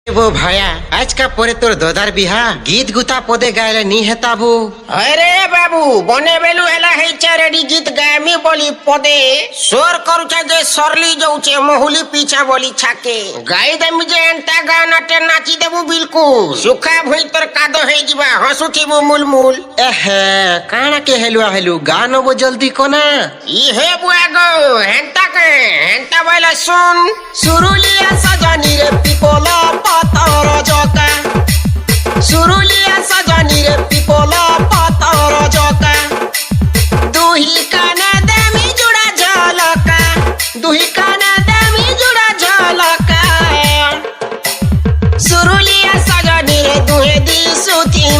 वो भाया आज का परे तोर ददार बिहा गीत गुता पदे गायले नी हेताबू। अरे बाबू बने बेलु हेला हे चारेडी गीत गामी बोली पदे सोर करूचा जे सरली जाउचे महुली पीछा बोली छाके गाई देमी जे एंता गानाटे नाची देबू बिल्कुल सुखा भई तोर कादो हे जिबा हसुथिबू मुलमुल। एहे काना के हेलु गानो बो जल्दी कोना ई हे बुआ गो हेंता बोला सुन सुरुलिया सजनी रे पिपोला पातर जका सुरुलिया सजनी रे पिपोला पातर जका दुही काना देमी जुड़ा झलका दुही काना देमी जुड़ा झलका सुरुलिया सजनी रे दुहे दी सुती